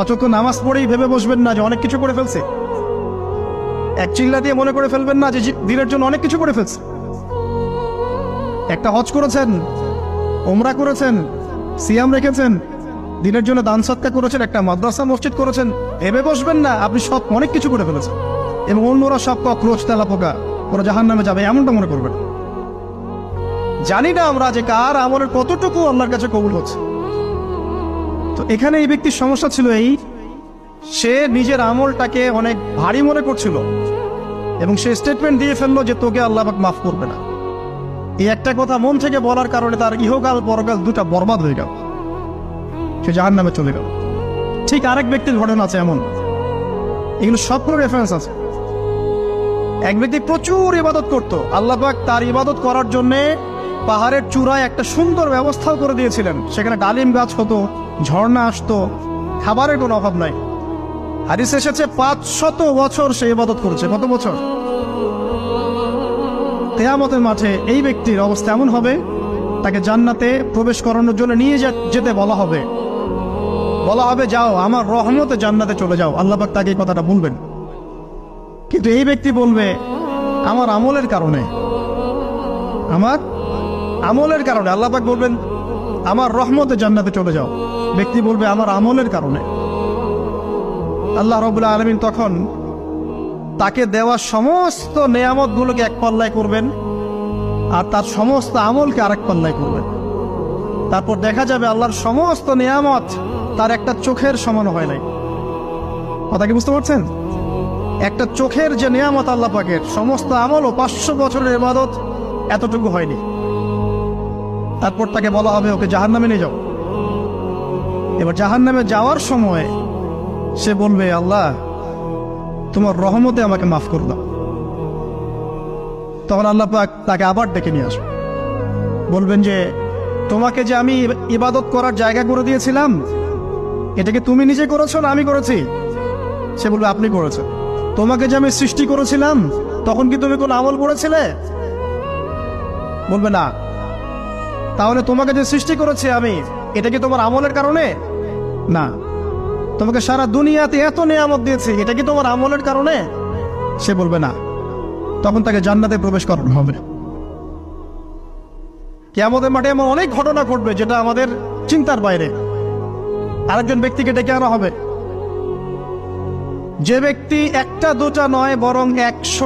অচক্ষ নামাজ পড়েই ভেবে বসবেন না যে অনেক কিছু করে ফেলছে। এক চিল্লা দিয়ে মনে করে ফেলবেন না যে দিনের জন্য অনেক কিছু করে ফেলছে। একটা হজ করেছেন, ওমরা করেছেন, সিয়াম রেখেছেন, দিনের জন্য দান সৎকার করেছেন, একটা মাদ্রাসা মসজিদ করেছেন, ভেবে বসবেন না আপনি সব অনেক কিছু করে ফেলেছেন এবং অন্যরা সব কক্রোচ তেলা পোকা ওরা জাহান্নামে যাবে এমনটা মনে করবেন। জানি না আমরা যে কার আমলের কতটুকু আল্লাহর কাছে কবুল হচ্ছে। তো এখানে এই ব্যক্তির সমস্যা ছিল এই, সে নিজের আমলটাকে অনেক ভারী মনে করছিল এবং সে স্টেটমেন্ট দিয়ে ফেললো যে তোকে আল্লাহ পাক মাফ করবে না। এই একটা কথা মন থেকে বলার কারণে তার ইহকাল পরকাল দুটা বরবাদ হয়ে গেল, সে জাহান্নামে চলে গেল। ঠিক আরেক ব্যক্তির ঘটনা আছে এমন, এগুলো সবগুলো রেফারেন্স আছে। এক ব্যক্তি প্রচুর ইবাদত করত, আল্লাহ পাক তার ইবাদত করার জন্যে পাহাড়ের চূড়ায় একটা সুন্দর ব্যবস্থাও করে দিয়েছিলেন। সেখানে ডালিম গাছ হতো, ঝর্ণা আসতো, খাবারের কোনো অভাব নাই। হাদিসে এসেছে 500 বছর সে ইবাদত করেছে। কত বছর? কিয়ামতের মাঠে এই ব্যক্তির অবস্থা এমন হবে, তাকে জান্নাতে প্রবেশ করানোর জন্য নিয়ে যেতে বলা হবে যাও আমার রহমতে জান্নাতে চলে যাও। আল্লাহ পাক তাকে এই কথাটা বলবেন, কিন্তু এই ব্যক্তি বলবে আমার আমলের কারণে আল্লাহ পাক বলবেন আমার রহমতে জান্নাতে চলে যাও। ব্যক্তি বলবে আমার আমলের কারণে। আল্লাহ রাব্বুল আলামিন তখন তাকে দেওয়া সমস্ত নেয়ামত গুলোকে এক পাল্লায় করবেন আর তার সমস্ত আমলকে আরেক পাল্লায় করবেন। তারপর দেখা যাবে আল্লাহর সমস্ত নেয়ামত তার একটা চোখের সমান হয় নাই। কথা কি বুঝতে পারছেন? একটা চোখের যে নেয়ামত আল্লাহ পাকের, সমস্ত আমল ও 500 বছরের ইবাদত এতটুকু হয়নি। তারপর তাকে বলা হবে ওকে জাহান্নামে নিয়ে যাও। এবার জাহান্নামে যাওয়ার সময় সে বলবে আল্লাহ তোমার রহমতে আমাকে মাফ করে দাও। তখন আল্লাহ পাক তাকে আবার ডেকে নিয়ে আসবে, বলবেন যে তোমাকে যে আমি ইবাদত করার জায়গা করে দিয়েছিলাম, এটাকে তুমি নিজে করেছো না আমি করেছি? সে বলবে আপনি করেছেন। তোমাকে যে আমি সৃষ্টি করেছিলাম তখন কি তুমি কোন আমল করেছিলে? বলবে না। তাহলে তোমাকে যে সৃষ্টি করেছি আমি, এটা কি তোমার আমলের কারণে? না। তোমাকে সারা দুনিয়াতে এত নিয়ামত দিয়েছি, এটা কি তোমার আমলের কারণে? সে বলবে না। তখন তাকে জান্নাতে প্রবেশ করানো হবে। কিয়ামতের মাঠে এমন অনেক ঘটনা ঘটবে যেটা আমাদের চিন্তার বাইরে। আরেকজন ব্যক্তিকে ডেকে আনা হবে, যে ব্যক্তি একটা দুটা নয় বরং 100